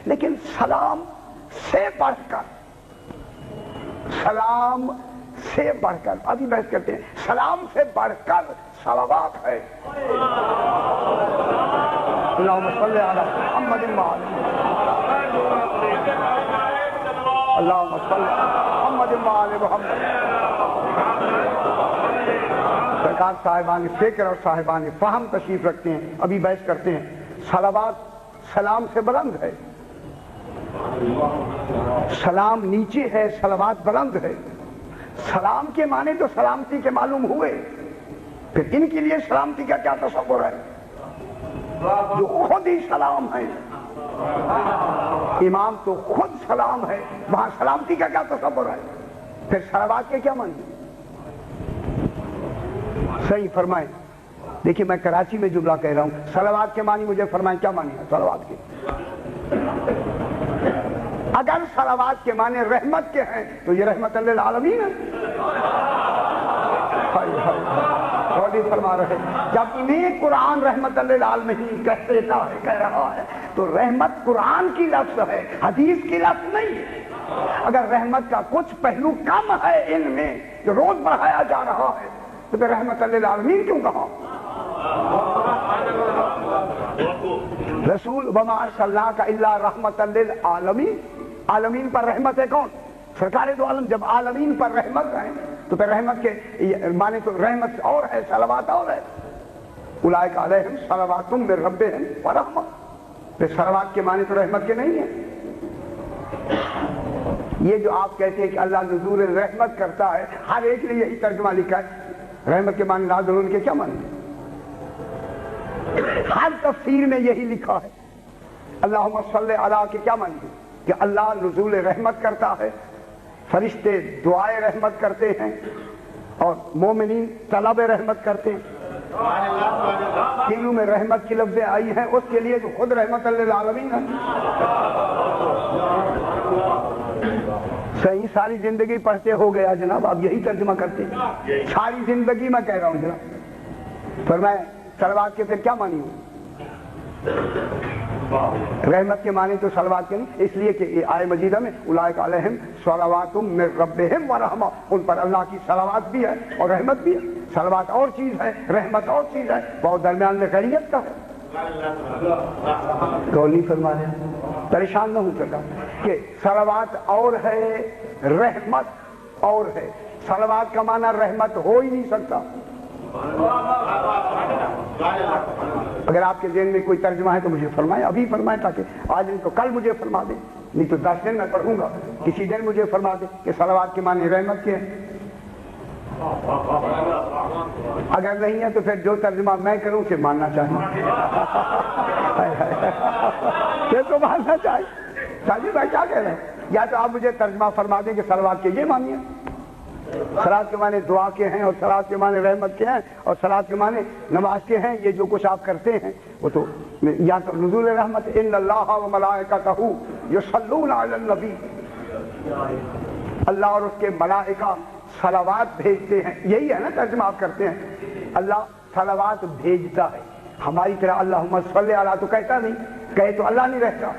لیکن سلام سے بڑھ کر ابھی بحث کرتے ہیں، سلام سے بڑھ کر صلوات ہے۔ اللہم صلی علی محمد وعلی اللہم صلی علی محمد وعلی محمد۔ سرکار صاحبان فکر اور صاحبان فہم تشریف رکھتے ہیں، ابھی بحث کرتے ہیں۔ صلوات سلام سے بلند ہے، سلام نیچے ہے، صلوات بلند ہے۔ سلام کے معنی تو سلامتی کے معلوم ہوئے، پھر ان کے لیے سلامتی کا کیا تصور ہے جو خود ہی سلام ہے؟ امام تو خود سلام ہے، وہاں سلامتی کا کیا تصور ہے؟ پھر صلوات کے کیا معنی؟ صحیح فرمائیں۔ دیکھیے میں کراچی میں جملہ کہہ رہا ہوں، صلوات کے معنی مجھے فرمائیں کیا معنی ہے صلوات کے؟ اگر صلوات کے معنی رحمت کے ہیں تو یہ رحمت للعالمین ہے۔ فرما رہے جب انہیں قرآن رحمت للعالمین کہہ رہا ہے تو رحمت قرآن کی لفظ ہے، حدیث کی لفظ نہیں ہے۔ اگر رحمت کا کچھ پہلو کم ہے ان میں جو روز بڑھایا جا رہا ہے تو پھر رحمت للعالمین کیوں کہا؟ رسول وما ارسلناک الا رحمت للعالمین، عالمین پر رحمت ہے کون؟ سرکار دو عالم۔ جب عالمین پر رحمت ہے تو پھر رحمت کے معنی تو رحمت اور ہے، صلوات اور ہے۔ اولئک علیہم صلوات من ربہم ورحمہ، پھر صلوات کے معنی تو رحمت کے نہیں ہیں۔ یہ جو آپ کہتے ہیں کہ اللہ نزول رحمت کرتا ہے، ہر ایک نے یہی ترجمہ لکھا ہے۔ رحمت کے معنی نازل ہونے کے کیا معنی؟ ہر تفسیر میں یہی لکھا ہے۔ اللہم صلی علی کے کیا معنی ہے؟ کہ اللہ نزول رحمت کرتا ہے، فرشتے دعائے رحمت کرتے ہیں اور مومنین طلب رحمت کرتے ہیں۔ دلوں میں رحمت کی لفظیں آئی ہیں اس کے لیے جو خود رحمت للعالمین ہے۔ صحیح، ساری زندگی پڑھتے ہو گیا جناب، آپ یہی ترجمہ کرتے ہیں ساری زندگی۔ میں کہہ رہا ہوں جناب، فرمائیں صلوات کے پھر کیا معنی ہو؟ رحمت کے معنی تو صلوات کے نہیں، اس لیے کہ آیہ مجیدہ میں اولئک علیہم صلوات من ربہم ورحمہ، ان پر اللہ کی صلوات بھی ہے اور رحمت بھی ہے۔ صلوات اور چیز ہے، رحمت اور چیز ہے، بہت درمیان میں خیریت کا ہے۔ قولی فرمانے پریشان نہ ہو سکا کہ صلوات اور ہے، رحمت اور ہے۔ صلوات کا معنی رحمت ہو ہی نہیں سکتا۔ اگر آپ کے ذہن میں کوئی ترجمہ ہے تو مجھے فرمائیں، ابھی فرمائیں، تاکہ آج ان کو کل مجھے فرما دیں، نہیں تو 10 دن میں پڑھوں گا، کسی دن مجھے فرما دیں کہ صلوات کے معنی رحمت کے ہیں۔ اگر نہیں ہے تو پھر جو ترجمہ میں کروں اسے ماننا چاہیے، یہ تو ماننا چاہیے۔ ساجد بھائی کیا کہہ رہے ہیں؟ یا تو آپ مجھے ترجمہ فرما دیں کہ صلوات کے یہ معنی ہے، صلوات کے معنی دعا کے ہیں اور صلوات کے معنی رحمت کے ہیں اور صلوات کے معنی نماز کے ہیں۔ یہ جو کچھ آپ کرتے ہیں وہ تو یا تو نزول رحمت، ان اللہ و ملائکتہ یصلون علی النبی، اللہ اور اس کے ملائکہ صلوات بھیجتے ہیں، یہی ہے نا ترجمہ آپ کرتے ہیں۔ اللہ صلوات بھیجتا ہے، ہماری طرح اللہم صلی علی تو کہتا نہیں، کہے تو اللہ نہیں رہتا۔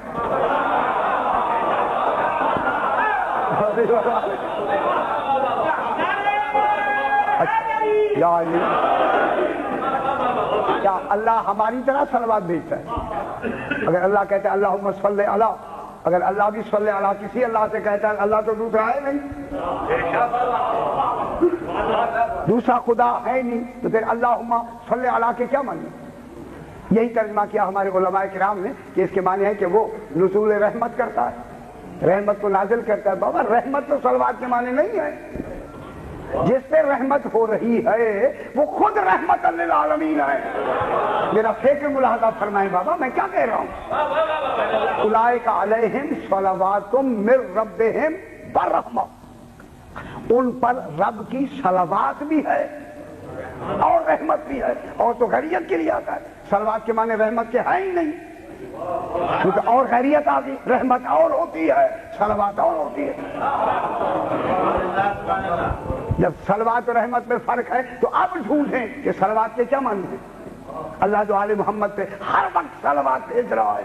کیا اللہ ہماری طرح صلوات بھیجتا ہے؟ اگر اللہ کہتا ہے اللہم صلی علی، اگر اللہ بھی صلی علی کسی اللہ سے کہتا ہے، اللہ تو دوسرا ہے نہیں، دوسرا خدا ہے نہیں، تو پھر اللہم صلی علی کے کیا معنی؟ یہی ترجمہ کیا ہمارے علماء کرام نے کہ اس کے معنی ہے کہ وہ نزول رحمت کرتا ہے، رحمت کو نازل کرتا ہے۔ بابا رحمت تو صلوات کے معنی نہیں ہے، جس پہ رحمت ہو رہی ہے وہ خود رحمت للعالمین ہے۔ میرا فکر ملاحظہ فرمائیں بابا، میں کیا کہہ رہا ہوں؟ اولئک علیہم صلوات من ربہم ورحمہ، ان پر رب کی صلوات بھی ہے اور رحمت بھی ہے، اور تو خیریت کے لیے آتا ہے۔ صلوات کے معنی رحمت کے ہے ہی نہیں، کیونکہ اور خیریت آ گئی، رحمت اور ہوتی ہے، صلوات اور ہوتی ہے۔ جب صلوات و رحمت میں فرق ہے تو اب ڈھونڈیں کہ صلوات کے کیا معنی ہیں۔ اللہ جو آل محمد پہ ہر وقت صلوات بھیج رہا ہے،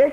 1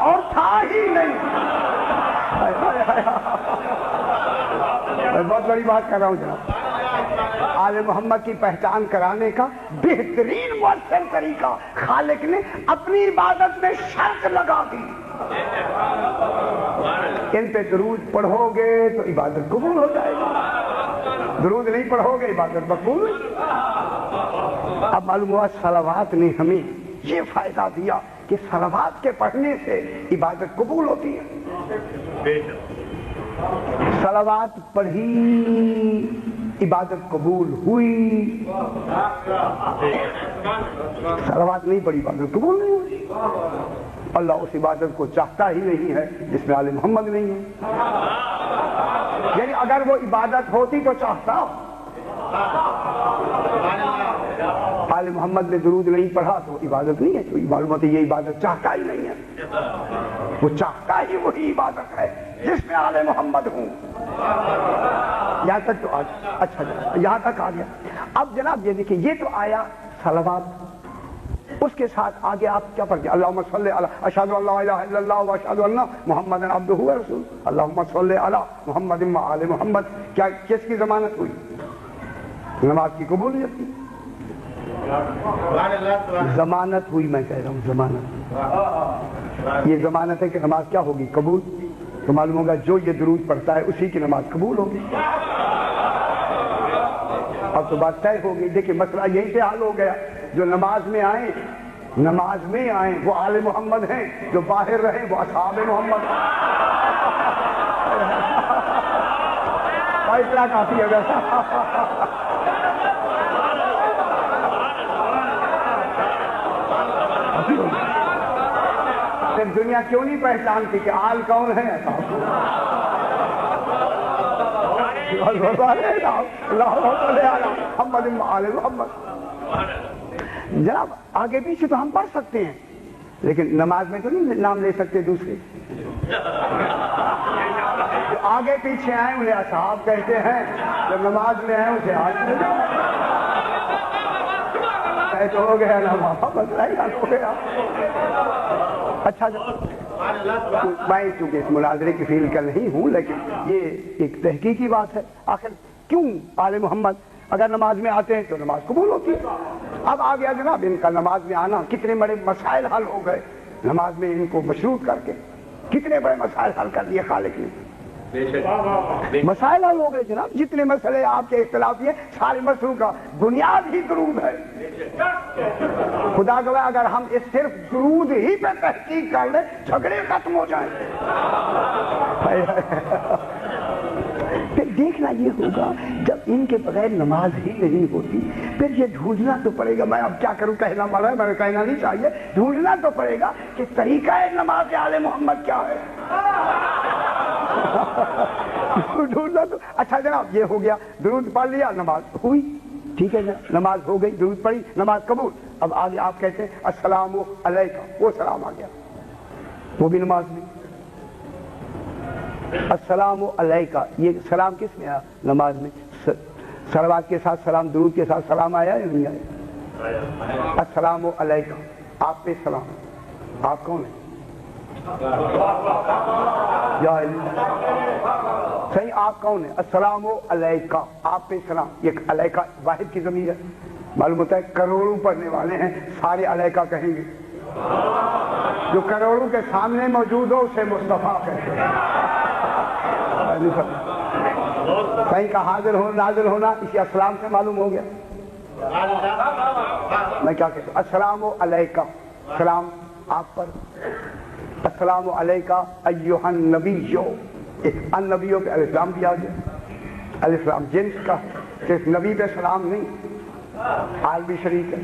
اور تھا ہی نہیں. میں بہت بڑی بات کر رہا ہوں جناب. آل محمد کی پہچان کرانے کا بہترین مؤثر طریقہ خالق نے اپنی عبادت میں شرط لگا دی. ان پہ درود پڑھو گے تو عبادت قبول ہو جائے گی، درود نہیں پڑھو گے عبادت مقبول نہیں. اب معلوم ہوا صلوات نے ہمیں یہ فائدہ دیا کہ صلوات کے پڑھنے سے عبادت قبول ہوتی ہے. صلوات پڑھی عبادت قبول ہوئی، صلوات نہیں پڑھی عبادت قبول نہیں ہوئی. اللہ اس عبادت کو چاہتا ہی نہیں ہے جس میں آل محمد نہیں ہے. یعنی اگر وہ عبادت ہوتی تو چاہتا. آل محمد نے درود نہیں پڑھا تو عبادت نہیں ہے، تو معلومات یہ عبادت چاہتا ہی نہیں ہے. وہ چاہتا ہی وہی عبادت ہے جس میں آل محمد ہوں. یہاں تک تو اچھا یہاں تک آ گیا. اب جناب یہ دیکھیں، یہ تو آیا صلوات. اس کے ساتھ آگے آپ کیا پڑھتے ہیں؟ اللہم صلی علی اشہد ان لا الہ الا اللہ واشہد ان محمد عبدہ ورسولہ. اللہم صلی علی محمد و آل محمد. کیا کس کی ضمانت ہوئی؟ نماز کی قبولیت کی ضمانت ہوئی. میں کہہ رہا ہوں ضمانت. یہ ضمانت ہے کہ نماز کیا ہوگی؟ قبول. تو معلوم ہوگا جو یہ درود پڑھتا ہے اسی کی نماز قبول ہوگی. اب تو بات طے ہو گئی. دیکھیں مسئلہ یہی سے حل ہو گیا. جو نماز میں آئیں وہ آل محمد ہیں، جو باہر رہیں وہ اصحاب محمد. اتنا کافی ہے ویسا. پھر دنیا کیوں نہیں پہچانتی کہ آل کون ہے؟ جناب آگے پیچھے تو ہم پڑھ سکتے ہیں لیکن نماز میں تو نہیں نام لے سکتے دوسرے. جو آگے پیچھے آئے انہیں اصحاب کہتے ہیں، جو نماز میں آئے اسے آج تو ہو گیا نا بابا، مسئلہ ہی حل ہو گیا. اچھا میں چونکہ اس مناظرے کی فیلڈ کا نہیں ہوں لیکن یہ ایک تحقیقی بات ہے. آخر کیوں آل محمد اگر نماز میں آتے ہیں تو نماز قبول ہوتی ہے. اب آ گیا جناب ان کا نماز میں آنا. کتنے بڑے مسائل حل ہو گئے نماز میں ان کو مشروط کر کے. کتنے بڑے مسائل حل کر دیے خالق نے. مسائل حل ہو گئے جناب. جتنے مسئلے آپ کے اختلافی ہیں سارے مسئلوں کا بنیاد ہی درود ہے. خدا گواہ اگر ہم اس صرف درود ہی پہ تحقیق کر لیں جھگڑے ختم ہو جائیں. پھر دیکھنا یہ ہوگا جب ان کے بغیر نماز ہی نہیں ہوتی پھر یہ ڈھونڈنا تو پڑے گا. میں اب کیا کروں، کہنا پڑا ہے، میں کہنا نہیں چاہیے. ڈھونڈنا تو پڑے گا کہ طریقہ نماز آل محمد کیا ہے. ڈھونڈنا تو اچھا جناب یہ ہو گیا. درود پڑھ لیا نماز ہوئی، ٹھیک ہے جناب نماز ہو گئی، درود پڑھی نماز قبول. اب آگے آپ کہتے ہیں السلام علیکم، وہ سلام آ گیا، وہ بھی نماز میں. السلام علیکہ یہ سلام کس میں آیا؟ نماز میں. صلوات کے ساتھ سلام، درود کے ساتھ سلام آیا یا نہیں آیا؟ السلام علیکہ آپ پہ سلام. آپ کون ہیں؟ صحیح آپ کون ہیں؟ السلام علیکہ آپ پہ سلام. یہ علیکہ واحد کی ضمیر ہے. معلوم ہوتا ہے کروڑوں پڑھنے والے ہیں سارے علیکہ کہیں گے. جو کروڑوں کے سامنے موجود ہو اسے مصطفیٰ کہتے ہیں. کہیں کا حاضر ہونا نازل ہونا اسی السلام سے معلوم ہو گیا. میں کیا کہتا ہوں السلام علیکہ سلام آپ پر. السلام علیکہ ایھا النبی. النبیوں پہ الاسلام بھی آ گیا. الاسلام جنس کا صرف نبی پہ سلام نہیں عالمی شریک ہے.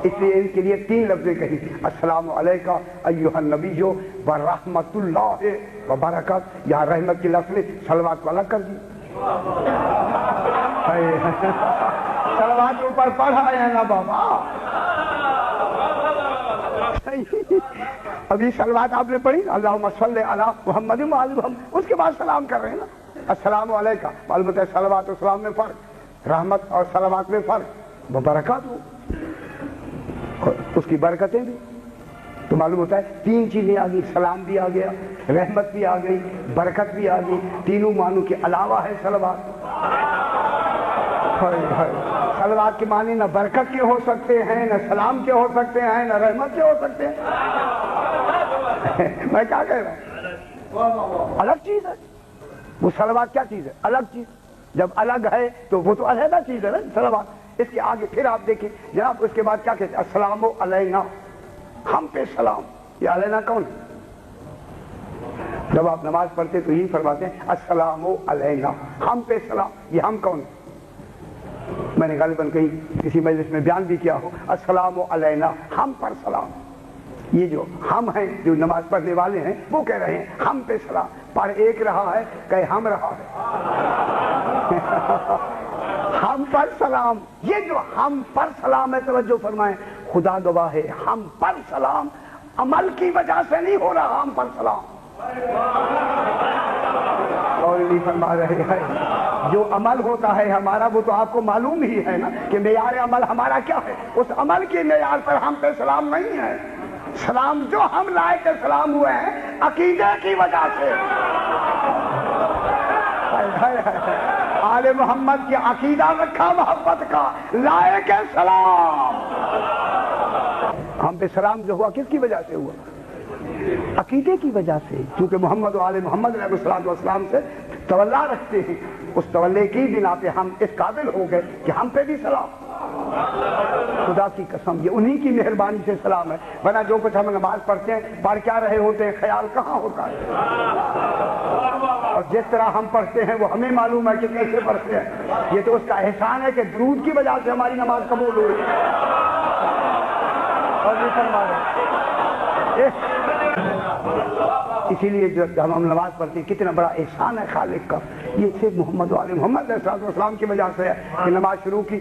اس لیے ان کے لیے 3 لفظیں کہی السلام علیکہ ایھا النبی ورحمۃ اللہ وبرکاتہ. یہاں رحمت کی لفظ نے صلوات کو الگ کر دی. صلوات اوپر پڑھا ہے نا بابا. ابھی صلوات آپ نے پڑھی اللہم صلی علی محمد و آل محمد، اس کے بعد سلام کر رہے ہیں نا. السلام علیکہ معلوم ہے صلوات و سلام میں فرق، رحمت اور صلوات میں فرق. برکات ہو اس کی برکتیں بھی تو معلوم ہوتا ہے تین چیزیں آ گئی، سلام بھی آ گیا، رحمت بھی آ گئی، برکت بھی آ گئی، تینوں معنوں کے علاوہ ہے صلوات۔ صلوات کے معنی نہ برکت کے ہو سکتے ہیں، نہ سلام کے ہو سکتے ہیں، نہ رحمت کے ہو سکتے ہیں۔ میں کیا کہہ رہا ہوں؟ الگ چیز ہے وہ صلوات، کیا چیز ہے؟ الگ چیز۔ جب الگ ہے تو وہ تو علیحدہ چیز ہے نا صلوات۔ اس کے آگے پھر آپ دیکھیں جناب، اس کے بعد کیا کہتے ہیں؟ السلام علینا، ہم پہ سلام۔ یہ علینا کون ہے؟ جب آپ نماز پڑھتے تو یہی فرماتے ہیں السلام علینا، ہم پہ سلام۔ یہ ہم کون ہے؟ میں نے غالباً کہیں کسی مجلس میں بیان بھی کیا ہو، السلام علینا، ہم پر سلام۔ یہ جو ہم ہیں، جو نماز پڑھنے والے ہیں، وہ کہہ رہے ہیں ہم پہ سلام۔ پر ایک رہا ہے کہ ہم رہا ہے ہم پر سلام۔ یہ جو ہم پر سلام ہے، توجہ فرمائیں، خدا گواہ ہے ہم پر سلام عمل کی وجہ سے نہیں ہو رہا، ہم پر سلام اور نہیں فرما رہے ہیں۔ جو عمل ہوتا ہے ہمارا، وہ تو آپ کو معلوم ہی ہے نا کہ معیار عمل ہمارا کیا ہے۔ اس عمل کے معیار پر ہم پہ سلام نہیں ہے۔ سلام جو ہم لائے کے سلام ہوئے ہیں عقیدے کی وجہ سے۔ آل محمد کی عقیدہ رکھا محبت کا، لائے کے سلام۔ ہم پہ سلام جو ہوا کس کی وجہ سے ہوا؟ عقیدے کی وجہ سے، کیونکہ محمد و آل محمد علیہ السلام سے تولا رکھتے ہیں۔ اس تولے کی بنا پہ ہم اس قابل ہو گئے کہ ہم پہ بھی سلام۔ خدا کی قسم یہ انہی کی مہربانی سے سلام ہے، ورنہ جو کچھ ہم نماز پڑھتے ہیں پڑھ کیا رہے ہوتے ہیں، خیال کہاں ہوتا ہے۔ اور جس طرح ہم پڑھتے ہیں وہ ہمیں معلوم ہے کہ کیسے پڑھتے ہیں۔ یہ تو اس کا احسان ہے کہ درود کی وجہ سے ہماری نماز قبول ہوئی۔ اور یہ فرما رہے اسی لیے جب ہم نماز پڑھتے ہیں کتنا بڑا احسان ہے خالق کا۔ یہ صرف محمد و آل محمد علیہ السلام کی وجہ سے ہے کہ نماز شروع کی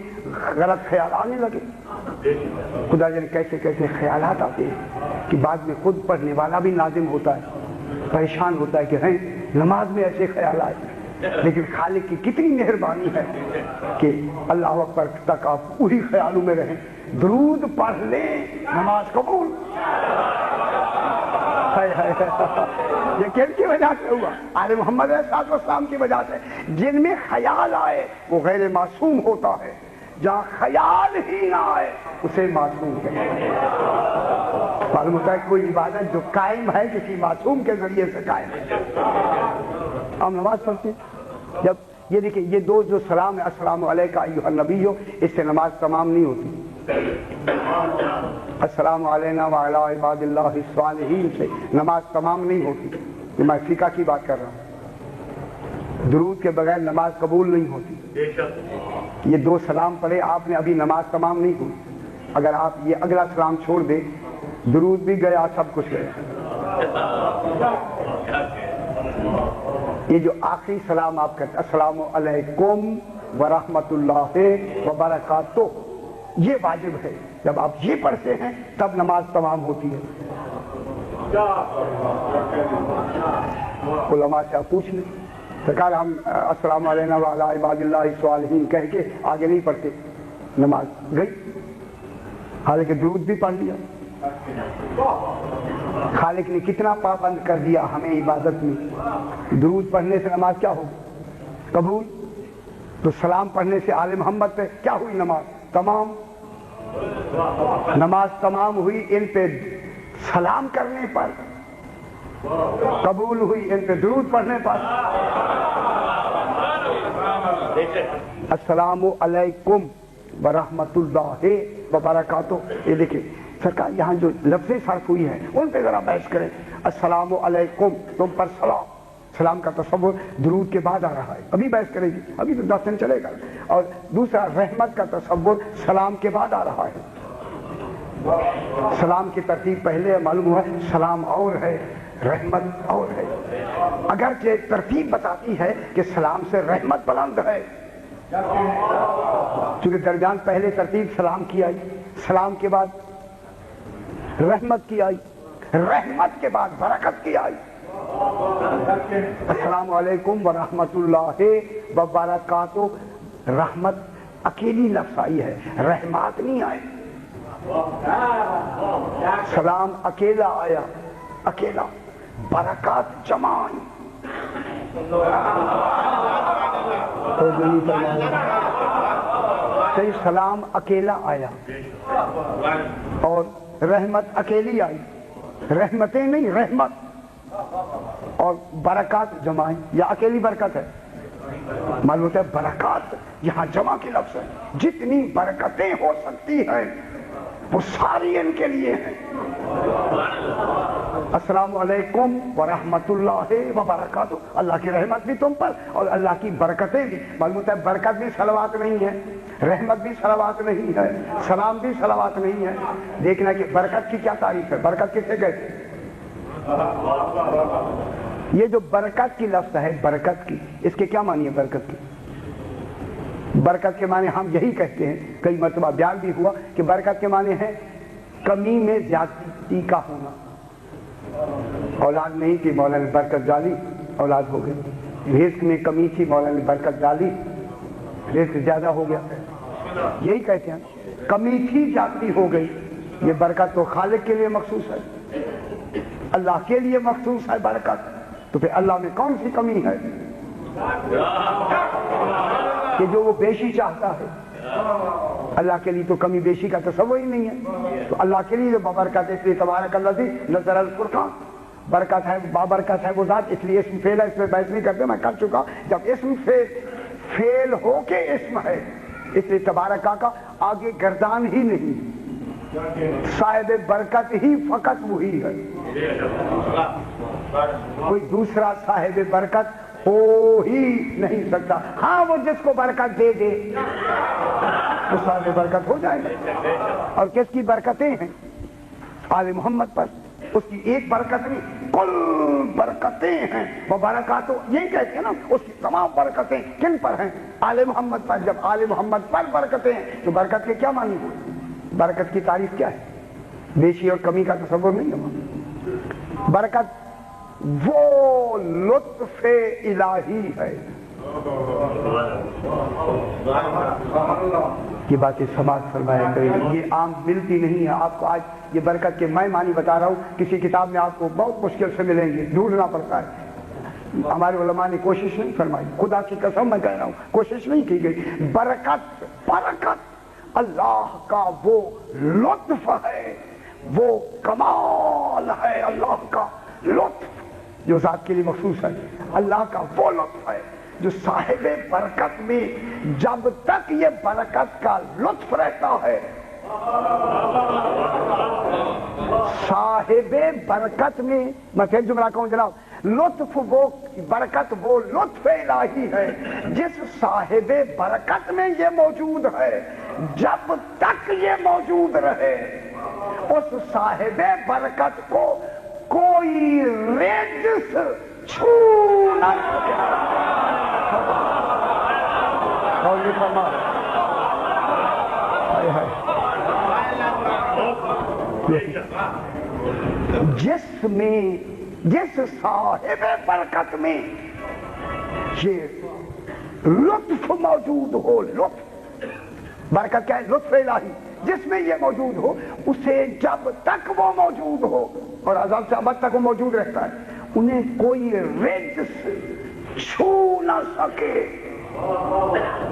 غلط خیال آنے لگے۔ خدا جانے کیسے کیسے خیالات آتے ہیں کہ بعد میں خود پڑھنے والا بھی نادم ہوتا ہے، پریشان ہوتا ہے کہ ہیں نماز میں ایسے خیال آئے۔ لیکن خالق کی کتنی مہربانی ہے کہ اللہ اکبر تک آپ وہی خیالوں میں رہیں، درود پڑھ لیں، نماز قبول۔ یہ کن کی وجہ سے ہوا؟ آل محمد علیہ السلام کی وجہ سے۔ جن میں خیال آئے وہ غیر معصوم ہوتا ہے، جہاں خیال ہی نہ آئے اسے معصوم کہتے ہیں۔ معلوم ہوتا ہے کوئی عبادت جو قائم ہے کسی معصوم کے ذریعے سے قائم ہے۔ ہم نماز پڑھتے ہیں، جب یہ دیکھیں یہ دو جو سلام ہے، السلام علیکم ایھا النبی، اس سے نماز تمام نہیں ہوتی۔ السلام علینا وعلی عباد اللہ الصالحین سے نماز تمام نہیں ہوتی۔ میں فقہ کی بات کر رہا ہوں۔ درود کے بغیر نماز قبول نہیں ہوتی۔ یہ دو سلام پڑھے آپ نے، ابھی نماز تمام نہیں ہوئی۔ اگر آپ یہ اگلا سلام چھوڑ دیں، درود بھی گیا، سب کچھ گیا۔ یہ جو آخری سلام آپ کہتے ہیں السلام علیکم ورحمۃ اللہ وبرکاتہ، یہ واجب ہے۔ جب آپ یہ پڑھتے ہیں تب نماز تمام ہوتی ہے۔ علماء سے آپ پوچھ لیں، سرکار ہم السلام علینا وعلی عباد اللہ الصالحین کہہ کے آگے نہیں پڑھتے، نماز گئی۔ حالانکہ درود بھی پڑھ لیا۔ خالق نے کتنا پابند کر دیا ہمیں عبادت میں۔ درود پڑھنے سے نماز کیا ہوگی؟ قبول۔ تو سلام پڑھنے سے آل محمد پہ کیا ہوئی؟ نماز تمام۔ نماز تمام ہوئی ان پہ سلام کرنے پر، قبول ہوئی ان پہ درود پڑھنے پر۔ السلام علیکم ورحمۃ اللہ وبرکاتہ۔ یہ دیکھیں سرکار یہاں جو لفظیں صرف ہوئی ہیں ان پہ ذرا بحث کریں۔ السلام علیکم، تم پر سلام، سلام کا تصور درود کے بعد آ رہا ہے، ابھی بحث کریں گے، ابھی تو 10 دن چلے گا۔ اور دوسرا رحمت کا تصور سلام کے بعد آ رہا ہے۔ سلام کی ترتیب پہلے ہے، معلوم ہوا سلام اور ہے رحمت اور ہے، اگرچہ ترتیب بتاتی ہے کہ سلام سے رحمت بلند ہے، چونکہ درمیان پہلے ترتیب سلام کی آئی، سلام کے بعد رحمت کی آئی، رحمت کے بعد برکت کی آئی۔ السلام علیکم ورحمۃ اللہ وبرکاتہ، رحمت اکیلی لفظ آئی ہے، رحمات نہیں آئے۔ سلام اکیلا آیا، اکیلا، برکات جمع آئی۔ صحیح، سلام اکیلا آیا اور رحمت اکیلی آئی، رحمتیں نہیں، رحمت اور برکات جمع آئی۔ یا اکیلی برکت ہے، معلوم ہوتا ہے برکات یہاں جمع کی لفظ ہے، جتنی برکتیں ہو سکتی ہیں وہ ساری ان کے لیے ہیں۔ السلام علیکم ورحمت اللہ وبرکاتہ، اللہ کی رحمت بھی تم پر اور اللہ کی برکتیں بھی۔ معلوم ہوتا ہے برکت بھی صلوات نہیں ہے، رحمت بھی صلوات نہیں ہے، سلام بھی صلوات نہیں ہے۔ دیکھنا کہ برکت کی کیا تعریف ہے، برکت کسے کہتے ہیں؟ یہ جو برکت کی لفظ ہے، برکت کی، اس کے کیا معنی ہے برکت کی؟ برکت کے معنی ہم یہی کہتے ہیں، کئی مرتبہ بیان بھی ہوا کہ برکت کے معنی ہے کمی میں زیادتی کا ہونا۔ اولاد نہیں تھی، مولا نے برکت ڈالی، اولاد ہو گئی۔ رزق میں کمی تھی، مولا نے برکت ڈالی، رزق زیادہ ہو گیا۔ یہی کہتے ہیں کمی تھی، زیادتی ہو گئی۔ یہ برکت تو خالق کے لیے مخصوص ہے، اللہ کے لیے مخصوص ہے برکت، تو پھر اللہ میں کون سی کمی ہے کہ جو وہ بیشی چاہتا ہے؟ اللہ کے لیے تو کمی بیشی کا تصور ہی نہیں ہے، تو اللہ کے لیے بابرکت، اس لیے تبارک الذی نزل الفرقان، برکت ہے، بابرکت ہے وہ ذات، اس لیے اسم فعل ہے، اس میں بحث نہیں کرتے، میں کر چکا۔ جب اسم فعل ہو کے اسم ہے، اس لیے تبارک کا آگے گردان ہی نہیں، صاحب برکت ہی فقط وہی ہے، کوئی دوسرا صاحب برکت ہو ہی نہیں سکتا۔ ہاں وہ جس کو برکت دے دے تو صاحب برکت ہو جائے گا۔ اور کس کی برکتیں ہیں؟ آل محمد پر، اس کی ایک برکت نہیں، کل برکتیں ہیں وہ برکات، یہی کہتے ہیں نا، اس کی تمام برکتیں کن پر ہیں؟ آل محمد پر۔ جب آل محمد پر برکتیں ہیں تو برکت کے کیا معنی ہوئے؟ برکت کی تعریف کیا ہے؟ بیشی اور کمی کا تصور نہیں ہے۔ برکت وہ لطف الہی ہے، یہ باتیں سماعت فرمایا کریں، یہ عام ملتی نہیں ہے آپ کو۔ آج یہ برکت کے میں معنی بتا رہا ہوں، کسی کتاب میں آپ کو بہت مشکل سے ملیں گے، ڈھونڈنا پڑتا ہے۔ ہمارے علماء نے کوشش نہیں فرمائی، خدا کی قسم میں کہہ رہا ہوں، کوشش نہیں کی گئی۔ برکت، برکت اللہ کا وہ لطف ہے، وہ کمال ہے، اللہ کا لطف جو ذات کے لیے مخصوص ہے، اللہ کا وہ لطف ہے جو صاحب برکت میں جب تک یہ برکت کا لطف رہتا ہے، صاحب برکت میں، میں پھر جملہ کہوں جناب، لطف وہ برکت وہ لطف الہی ہے جس صاحب برکت میں یہ موجود ہے، جب تک یہ موجود رہے اس صاحب برکت کو کوئی رجس چھو نہ سکے۔ جس میں، جس صاحب برکت میں یہ لطف موجود ہو، لطف، برکت کیا ہے؟ لطف الہی، جس میں یہ موجود ہو، اسے جب تک وہ موجود ہو اور ازل سے ابد تک وہ موجود رہتا ہے، انہیں کوئی رجس چھو نہ سکے۔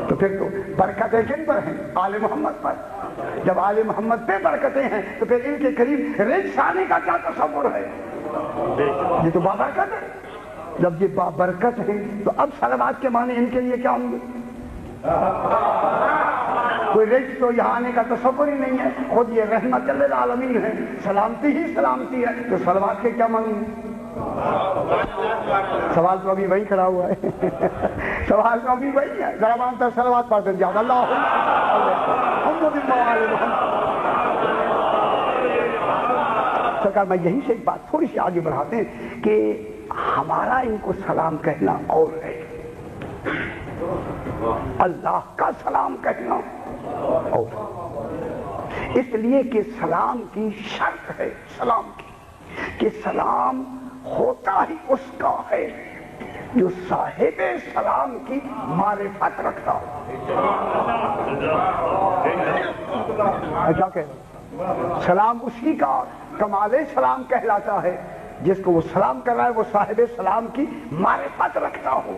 تو پھر تو برکتیں کن پر ہیں؟ آل محمد پر۔ جب آل محمد پہ برکتیں ہیں تو پھر ان کے قریب رجس آنے کا کیا تصور ہے؟ یہ تو بابرکت ہے۔ جب یہ بابرکت ہیں تو اب صلوات کے معنی ان کے لیے کیا ہوں گے؟ کوئی رجس تو یہاں آنے کا تصور ہی نہیں ہے، خود یہ رحمت للعالمین ہے، سلامتی ہی سلامتی ہے، تو صلوات کے کیا معنی ہے؟ سوال تو ابھی وہی کھڑا ہوا ہے، سوال تو ابھی وہی ہے، ذرا مانتا صلوات پڑھتے جاؤ، اللہ سرکار۔ میں یہی سے ایک بات تھوڑی سی آگے بڑھاتے ہیں کہ ہمارا ان کو سلام کہنا اور ہے، اللہ کا سلام کہنا اور، اس لیے کہ سلام کی شرط ہے، سلام کی، کہ سلام ہوتا ہی اس کا ہے جو صاحب سلام کی معرفت رکھتا ہو۔ کیا کہہ رہا ہوں؟ سلام اسی کا کمال سلام کہلاتا ہے جس کو وہ سلام کر رہا ہے وہ صاحب سلام کی معرفت رکھتا ہو.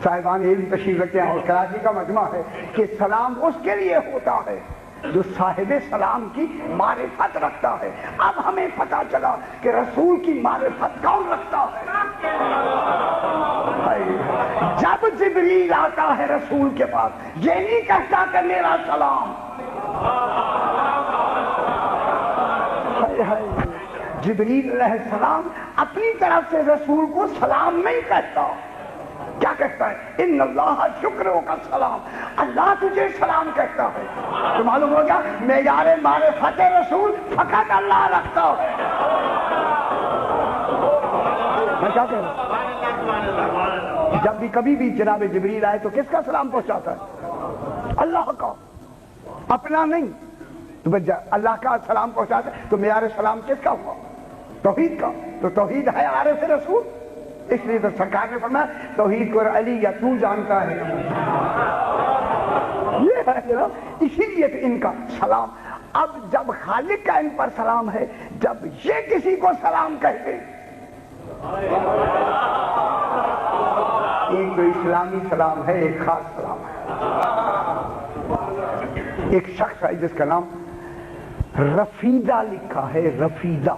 صاحبان علم تشریف رکھتے ہیں اور کراچی کا مجمع ہے کہ سلام اس کے لیے ہوتا ہے جو صاحب سلام کی معرفت رکھتا ہے. اب ہمیں پتا چلا کہ رسول کی معرفت کون رکھتا ہے. جب جبریل آتا ہے رسول کے پاس یہ نہیں کہتا کہ میرا سلام، جبریل علیہ السلام اپنی طرف سے رسول کو سلام نہیں کہتا. کیا کہتا ہے؟ ان اللہ شکروں کا سلام، اللہ تجھے سلام کہتا ہے. تو معلوم ہو گیا معیار معرفت رسول فقط اللہ رکھتا ہے. میں کیا کہہ رہا ہوں؟ جب بھی کبھی بھی جناب جبریل آئے تو کس کا سلام پہنچاتا ہے؟ اللہ کا، اپنا نہیں. تو اللہ کا سلام پہنچاتا ہے تو معیار سلام کس کا ہوا؟ توحید کا. تو توحید ہے عارف رسول. اس لیے تو سرکار نے فرمایا توحید کو علی یا تو جانتا ہے. یہ ہے نا، اسی لیے تو ان کا سلام. اب جب خالق کا ان پر سلام ہے، جب یہ کسی کو سلام کہتے، ایک تو اسلامی سلام ہے، ایک خاص سلام ہے. ایک شخص ہے جس کا نام رفیدہ لکھا ہے. رفیدہ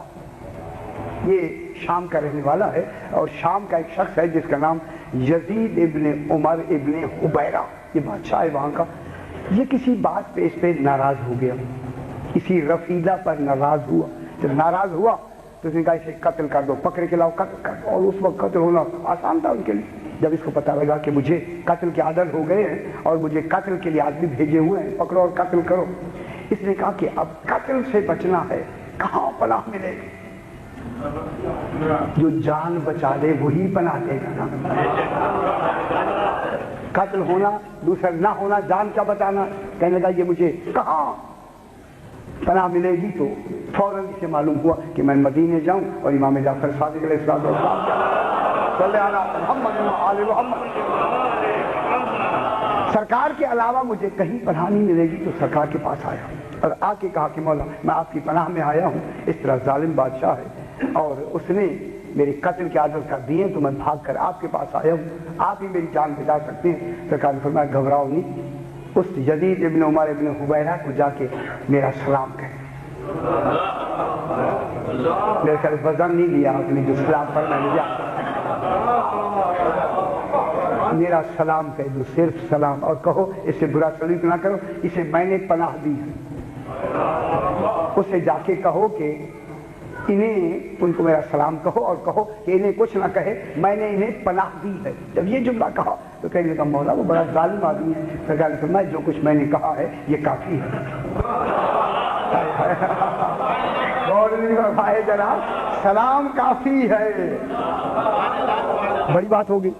یہ شام کا رہنے والا ہے، اور شام کا ایک شخص ہے جس کا نام یزید ابن عمر ابن حبیرہ، یہ بادشاہ ہے وہاں کا. یہ کسی بات پہ اس پہ ناراض ہو گیا، کسی رفیدہ پر ناراض ہوا. جب ناراض ہوا تو اس نے کہا اسے قتل کر دو، پکڑ کے لاؤ قتل کر دو. اور اس وقت قتل ہونا آسان تھا ان کے لیے. جب اس کو پتہ لگا کہ مجھے قتل کے عادل ہو گئے ہیں اور مجھے قتل کے لیے آدمی بھیجے ہوئے ہیں، پکڑو اور قتل کرو، اس نے کہا کہ اب قتل سے بچنا ہے، کہاں پناہ ملے گی؟ جو جان بچا دے وہی پناہ دے گا نا. قتل ہونا دوسرا نہ ہونا، جان کا بچانا. کہنے لگا یہ مجھے کہاں پناہ ملے گی؟ تو فوراً سے معلوم ہوا کہ میں مدینے جاؤں اور امام جعفر صادق علیہ السلام صلی علی محمد و آل محمد، سرکار کے علاوہ مجھے کہیں پناہ نہیں ملے گی. تو سرکار کے پاس آیا اور آ کے کہا کہ مولا میں آپ کی پناہ میں آیا ہوں، اس طرح ظالم بادشاہ ہے اور اس نے میرے قتل کے عادل کر دیے، تو میں بھاگ کر آپ کے پاس آیا ہوں، آپ ہی میری جان بچا سکتے ہیں. سرکار نے فرمایا گھبراؤ نہیں، اس یزید ابن عمر ابن حبیرہ کو جا کے میرا سلام کہے. میرے خیال وزن نہیں لیا آپ نے جو سلام پر میں نے لیا. میرا سلام کہہ دو، صرف سلام، اور کہو اس سے برا سلوک نہ کرو، اسے میں نے پناہ دی ہے. اسے جا کے کہو کہ انہیں، ان کو میرا سلام کہو اور کہو کہ انہیں کچھ نہ کہے، میں نے انہیں پناہ دی ہے. جب یہ جملہ کہا تو کہنے لگا مولا وہ بڑا ظالم آدمی ہے. سرکار نے فرمایا جو کچھ میں نے کہا ہے یہ کافی ہے. جناب سلام کافی ہے. بڑی بات ہوگی.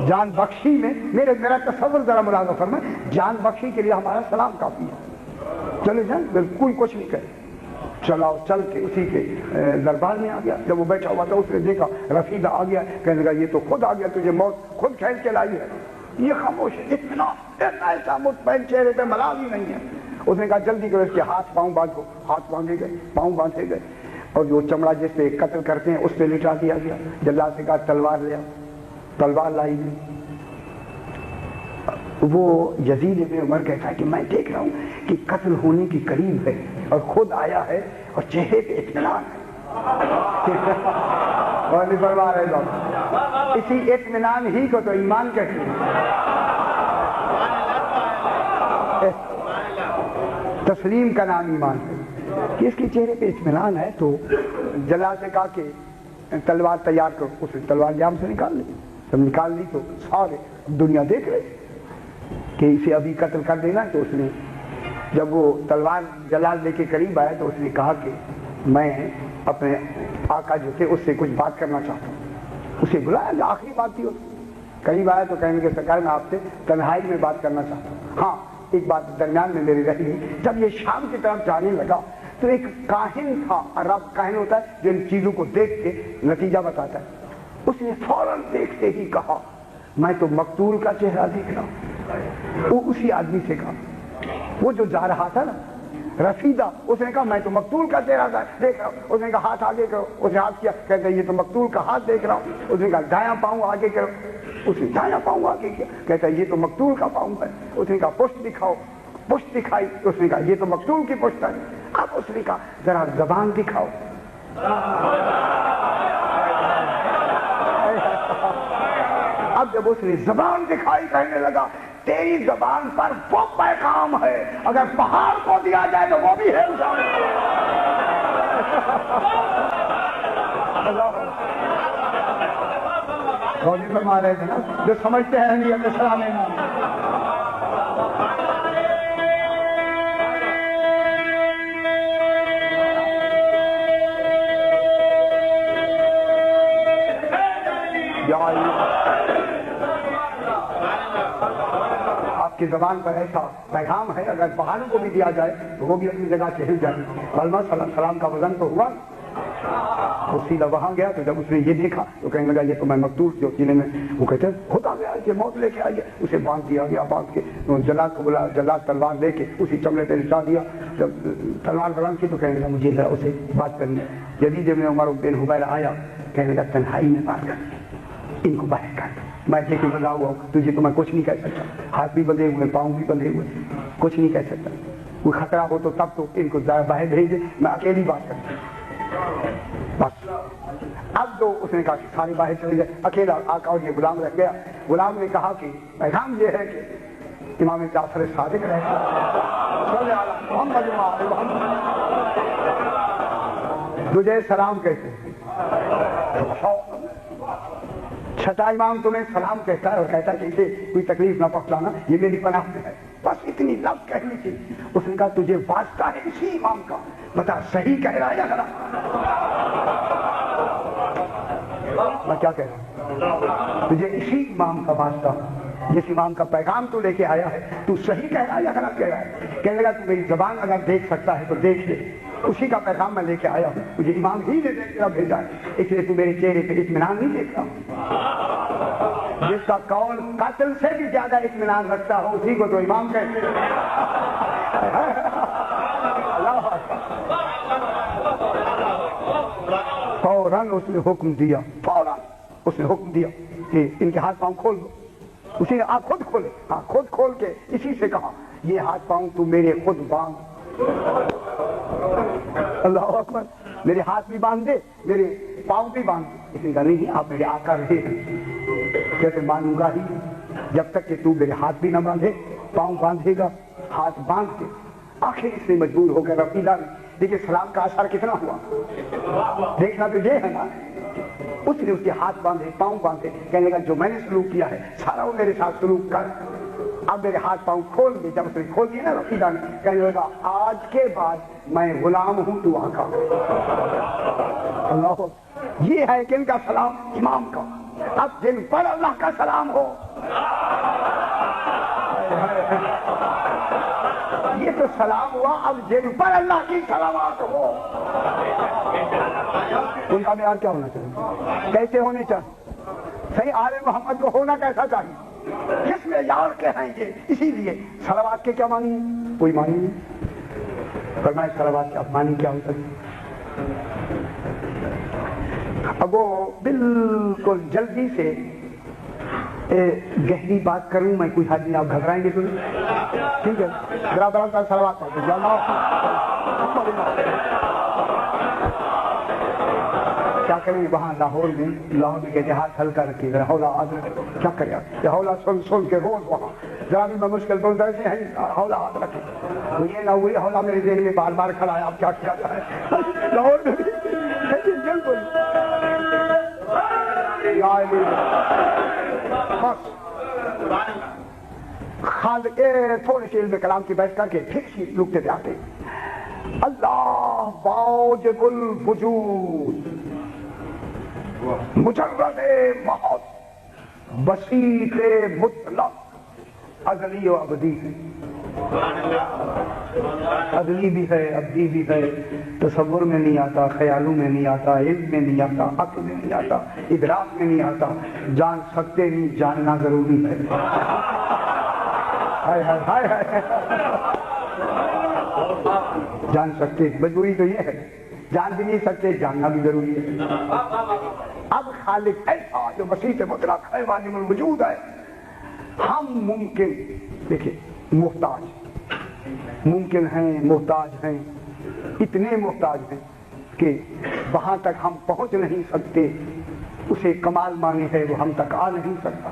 جان بخشی میں میرا تصور ذرا ملاحظہ فرمائیں، جان بخشی کے لیے ہمارا سلام کافی ہے. چلے جائیں، بالکل کچھ نہیں کرے. چلاؤ چل کے اسی کے دربار میں آ گیا. جب وہ بیٹھا ہوا تھا اس نے دیکھا رفیدہ آ گیا. کہنے لگا یہ تو خود آ گیا، تجھے موت خود کھیل کے لائی ہے. یہ خاموش ہے، اتنا ایسا مطمئن چہرے پہ ملال ہی نہیں ہے. اس نے کہا جلدی کرو اس کے ہاتھ پاؤں باندھو. ہاتھ باندھے گئے، پاؤں باندھے گئے، اور جو چمڑا جس پہ قتل کرتے ہیں اس پہ لٹا دیا گیا. جلاد سے کہا تلوار لے آؤ. تلوار لائی گئی. وہ یزید ابن عمر کہتا ہے کہ میں دیکھ رہا ہوں کہ قتل ہونے کی قریب ہے اور خود آیا ہے اور چہرے پہ اطمینان ہے. اور نہیں فرما رہے لوگ، اسی اطمینان ہی کو تو ایمان کہتے ہیں. تسلیم کا نام ایمان ہے کہ اس کے چہرے پہ اطمینان ہے. تو جلال سے کہا کہ تلوار تیار کرو. اس نے تلوار جام سے نکال لی. جب نکال لی تو سارے دنیا دیکھ رہے کہ اسے ابھی قتل کر دینا. تو اس نے جب وہ تلوار جلال لے کے قریب آیا تو اس نے کہا کہ میں اپنے آقا جو تھے اس سے کچھ بات کرنا چاہتا ہوں. اسے بلایا، آخری بات تھی. قریب آیا تو کہنے کے سرکار میں آپ سے تنہائی میں بات کرنا چاہتا ہوں. ہاں ایک بات درمیان میں میری رہی. جب یہ شام کی طرف جانے لگا تو ایک کاہن تھا، عرب کاہن ہوتا ہے جو ان چیزوں کو دیکھ کے نتیجہ بتاتا ہے. اس نے فوراً دیکھتے ہی کہا میں تو مقتول کا چہرہ دیکھ رہا ہوں. وہ اسی آدمی سے کہا، وہ جو جا رہا تھا نا رسیدہ. اس نے کہا میں تو مقتول کا چہرہ دیکھ رہا ہوں. اس نے کہا ہاتھ آگے کرو. اس نے ہاتھ کیا, کہتے یہ تو مقتول کا ہاتھ دیکھ رہا ہوں. اس نے کہا دایاں پاؤں آگے کرو. اس نے دایاں پاؤں آگے کیا, کہتا ہے یہ تو مقتول کا پاؤں ہے. اس نے کہا پشت دکھاؤ. پشت دکھائی. اس نے کہا یہ تو مقتول کی پشت ہے. اب اس نے کہا ذرا زبان دکھاؤ. اب جب اس نے زبان دکھائی کہنے لگا تیری زبان پر وہ پیغام ہے اگر پہاڑ کو دیا جائے تو وہ بھی ہے. روزی فرما رہے تھے نا جو سمجھتے ہیں یہ السلام آپ کی زبان پر ایسا پیغام ہے اگر پہاڑوں کو بھی دیا جائے تو وہ بھی اپنی جگہ سے ہل جائے. کلمہ صلی اللہ علیہ وسلم کا وزن تو ہوا. وہ سیدھا وہاں گیا تو جب اس نے یہ دیکھا تو کہنے لگا یہ تو میں مقتول جو سینے میں, وہ کہتے ہیں ہوتا گیا کہ موت لے کے آئیے. اسے باندھ دیا گیا. باندھ کے جلاد کو بلا. جلاد تلوار لے کے اسی چمڑے پہ لٹا دیا. جب تلوار بلند کی تو کہنے لگا مجھے ذرا اسے بات کرنی. یزید بن عمر بن حبیرہ آیا, کہنے لگا تنہائی میں بات کرنی, ان کو باہر کر. میں دیکھ کے بندہ ہوا ہوں تجھے تو میں کچھ نہیں کہہ سکتا. ہاتھ بھی بندھے ہوئے, پاؤں بھی بندھے ہوئے, کچھ نہیں کہہ سکتا. کوئی خطرہ ہو تو تب تو ان کو باہر بھیج دے, میں اکیلی بات کرتا ہوں بس. اب تو اس نے کہا کہ سارے باہر چلے گئے, اکیلا آقا اور یہ غلام رہ گیا. غلام نے کہا کہ پیغام یہ ہے کہ امام جعفر صادق رہتا تجھے سلام کہتے ہیں. چھٹا امام تمہیں سلام کہتا ہے اور کہتا ہے کہ اسے کوئی تکلیف نہ پہنچانا, یہ میری پناہ میں ہے. بس اتنی لفظ کہنی تھی. اس نے کہا تجھے واسطہ ہے اسی امام کا, بتا صحیح کہہ رہا ہے یا غلط. میں کیا کہہ رہا ہوں, تجھے اسی امام کا واسطہ, جس امام کا پیغام تو لے کے آیا ہے, تو صحیح کہہ رہا ہے یا غلط کہہ رہا ہے. کہنے لگا تو میری زبان اگر دیکھ سکتا ہے تو دیکھ لے, اسی کا پیغام میں لے کے آیا ہوں. مجھے امام ہی نے دیکھ کر بھیجا ہے, اس لیے تو میرے چہرے پہ اطمینان نہیں دیکھتا. جس کا قول قاتل سے بھی زیادہ اطمینان رکھتا ہو اسی کو تو امام کہتے ہیں. فوراً اس نے حکم دیا, فوراً اس نے حکم دیا کہ ان کے ہاتھ پاؤں کھول دو. اسی نے آپ خود کھولے, ہاں خود کھول کے اسی سے کہا یہ ہاتھ پاؤں تو میرے خود باندھ. اللہ اکبر. میرے ہاتھ بھی باندھ دے, میرے پاؤں بھی باندھ. اس نے کہا نہیں آپ میرے آقا رہے. کہتے مانوں گا ہی جب تک کہ تو میرے ہاتھ بھی نہ باندھے, پاؤں باندھے گا, ہاتھ باندھ کے. آخر اس نے مجبور ہو کر رفیدہ میں دیکھیے سلام کا اثر کتنا ہوا, دیکھنا تو یہ ہے نا. اس نے اس کے ہاتھ باندھے, پاؤں باندھے. کہنے لگا جو میں نے سلوک کیا ہے سارا وہ میرے ساتھ سلوک کر. اب میرے ہاتھ پاؤں کھول دے. جب اس نے کھول دیا نا رفیدہ نے, کہنے لگا آج کے بعد میں غلام ہوں تو آقا. اللہ, یہ ہے کہ ان کا سلام امام کا. اب جن پر اللہ کا سلام ہو, یہ تو سلام ہوا, اب جن پر اللہ کی سلامات ہو ان کا معیار کیا ہونا چاہیے, کیسے ہونے چاہیے. صحیح آل محمد کو ہونا کیسا چاہیے, کس معیار کے ہیں یہ. اسی لیے صلوات کے کیا معنی ہے, کوئی معنی نہیں. فرمائے صلوات کا معنی کیا ہوتا ہے. اب وہ بالکل جلدی سے گہری بات کروں میں, کوئی حد نہیں, آپ گھبرائیں گے تو ٹھیک ہے. ذرا بڑا کا صلوات پڑھتے ہیں. کیا کریں وہاں لاہور میں کہتے ہاتھ ہلکا رکھیے ذرا حولا ہاتھ رکھے. کیا کرے یہ حولا سن کے روز وہاں ذرا بھی میں مشکل تو ایسے ہیں حولا ہاتھ رکھے. تو یہ نہ ہوئی حولا میرے ذہن میں بار بار کھڑا ہے. آپ کیا کیا جائے لاہور میں بالکل خالق تھوڑے سے علم کلام کی بحث کر کے پھر اسی نقطے پہ آتے. اللہ واجب الوجود, مجرد محض, بسیط مطلق, ازلی و ابدی ہے. ازلی بھی ہے, ابدی بھی ہے. تصور میں نہیں آتا, خیالوں میں نہیں آتا, علم میں نہیں آتا, عقل میں نہیں آتا, ادراک میں نہیں آتا. جان سکتے نہیں, جاننا ضروری ہے. ہائے ہائے ہائے ہائے. جان سکتے، مجبوری تو یہ ہے، جان بھی نہیں سکتے، جاننا بھی ضروری ہے۔ اب خالق ایسا جو مسیح مطلق ہے، واجب الوجود ہے، ہم ممکن دیکھیں محتاج، ممکن ہیں محتاج ہیں، اتنے محتاج ہیں کہ وہاں تک ہم پہنچ نہیں سکتے، اسے کمال مانی ہے وہ ہم تک آ نہیں سکتا۔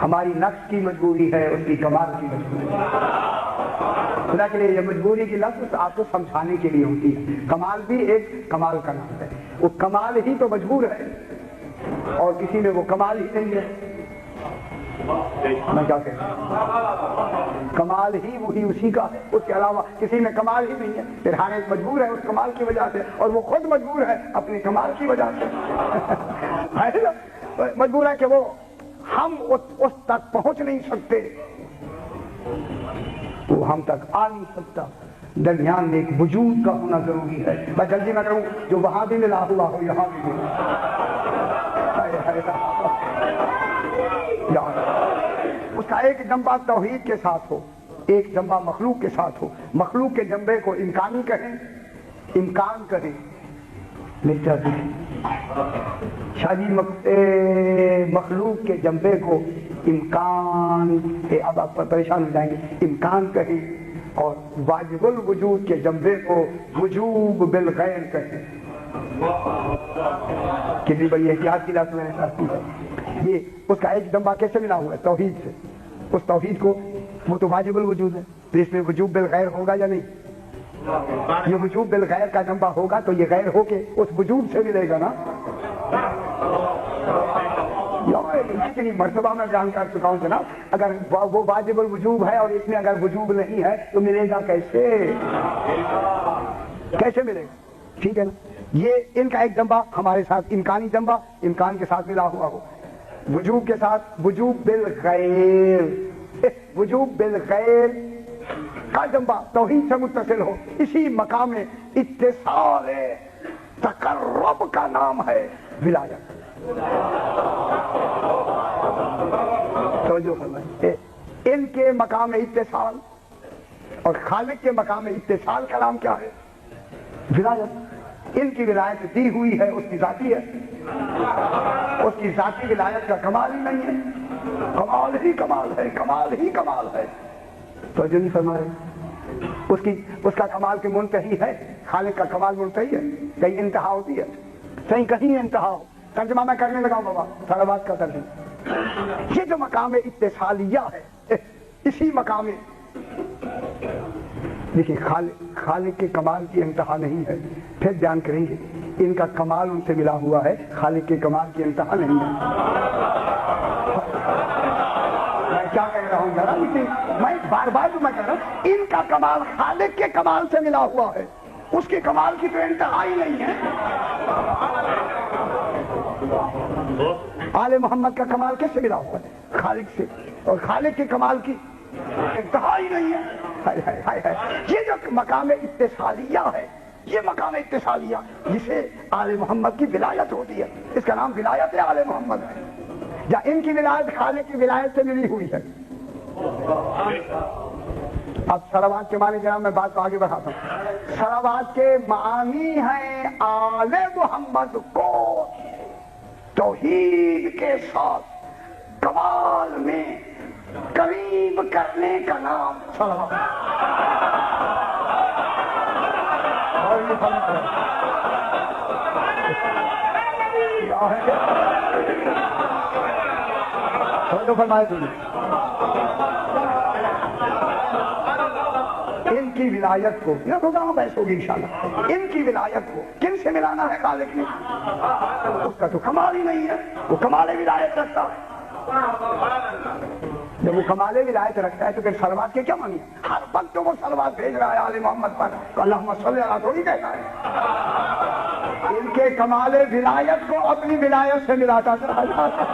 ہماری نفس کی مجبوری ہے، اس کی کمال کی مجبوری ہے۔ خدا کے لیے یہ مجبوری کی لفظ آپ کو سمجھانے کے لیے ہوتی ہے، کمال بھی ایک کمال کا نام ہے، وہ کمال ہی تو مجبور ہے، اور کسی میں وہ کمال ہی نہیں ہے۔ میں کیا کہہ رہا ہوں، کمال ہی وہی اسی کا ہے، اس کے علاوہ کسی میں کمال ہی نہیں ہے، پھر ہر ایک مجبور ہے اس کمال کی وجہ سے، اور وہ خود مجبور ہے اپنے کمال کی وجہ سے۔ مجبور ہے کہ وہ ہم اس تک پہنچ نہیں سکتے، وہ ہم تک آ نہیں سکتا، درمیان میں ایک وجود کا ہونا ضروری ہے۔ میں جلدی نہ کروں، جو وہاں بھی ملا ہوا ہو یہاں بھی اس کا ایک جنبہ توحید کے ساتھ ہو، ایک جنبہ مخلوق کے ساتھ ہو۔ مخلوق کے جنبے کو امکانی کہیں، امکان کہیں، شادی مخلوق کے جنبے کو امکان، اب آپ پریشان ہو جائیں گے، امکان کہیں، اور واجب الوجود کے جنبے کو وجوب بالغیر کہیں۔ کتنی بڑی احتیاط کی بات میں نے ساتھی ہے، یہ اس کا ایک جنبہ کیسے ملا ہوا ہے؟ توحید سے۔ اس توحید کو، وہ تو واجب الوجود ہے، تو اس میں وجوب بالغیر ہوگا یا نہیں؟ یہ وجوب بالغیر کا جنبہ ہوگا تو یہ غیر ہو کے اس وجود سے ملے گا نا۔ اتنی مرتبہ میں بیان کر چکا ہوں جناب، اگر وہ واجب الوجوب ہے اور اس میں اگر وجوب نہیں ہے تو ملے گا کیسے؟ کیسے ملے گا؟ ٹھیک ہے نا، یہ ان کا ایک جنبہ ہمارے ساتھ امکانی جنبہ، امکان کے ساتھ ملا ہوا ہو، وجوب کے ساتھ وجوب بالغیر، وجوب بالغیر کا جنبہ توحید سے متصل ہو، اسی مقام اتصال تقرب کا نام ہے ولایت۔ توجہ فرمائیں، ان کے مقام اتصال اور خالق کے مقام اتصال کا نام کیا ہے؟ ولایت۔ ان کی ولایت دی ہوئی ہے، اس کی ذاتی ہے، اس کی ذاتی ولایت کا کمال ہی نہیں ہے، کمال ہی کمال ہے، کمال ہی کمال ہے۔ توجہ نہیں فرما رہے، اس کا کمال کی منتہی ہے، خالق کا کمال منتہی ہے، کہیں انتہا ہوتی ہے، صحیح کہیں انتہا ہو۔ ترجمہ میں کرنے لگا ہوں بابا، سارا بات کا ترجمہ، یہ جو مقام اتصالیہ ہے، اسی مقام، دیکھیں خالق کے کمال کی انتہا نہیں ہے، پھر بیان کریں گے، ان کا کمال ان سے ملا ہوا ہے، خالق کے کمال کی انتہا نہیں ہے۔ میں کیا کہہ رہا ہوں ذرا، میں بار بار جو میں کہہ رہا ہوں، ان کا کمال خالق کے کمال سے ملا ہوا ہے، اس کے کمال کی تو انتہا ہی نہیں ہے۔ آل محمد کا کمال کس سے ملا ہوا ہے؟ خالق سے، اور خالق کے کمال کی انتہا ہی نہیں ہے۔ یہ جو مقام اتصالیہ ہے، یہ مقام اتصالیہ جسے آل محمد کی ولایت ہوتی ہے، اس کا نام ولایت آل محمد ہے، یا ان کی ولایت خالق کی ولایت سے ملی ہوئی ہے۔ اب صلوات کے معنی جناب میں بات کو آگے بڑھاتا ہوں۔ صلوات کے معنی ہیں آل محمد کو توحید کے ساتھ کمال میں قریب کرنے کا نام صلوات۔ ان کی ولایت کو، یہ تو کہاں بحث ہوگی انشاءاللہ، ان کی ولایت کو کن سے ملانا ہے خالق نے؟ اس کا تو کمال ہی نہیں ہے، وہ کمال ولایت رکھتا ہے۔ جب وہ کمال ولایت رکھتا ہے تو پھر صلوات کے کیا معنی ہے؟ ہر وقت تو وہ صلوات بھیج رہا ہے آل محمد پر، تو اللہم صلی علی تھوڑی کہتا ہے۔ ان کے کمال ولایت کو اپنی ولایت سے ملاتا چلا جاتا ہے۔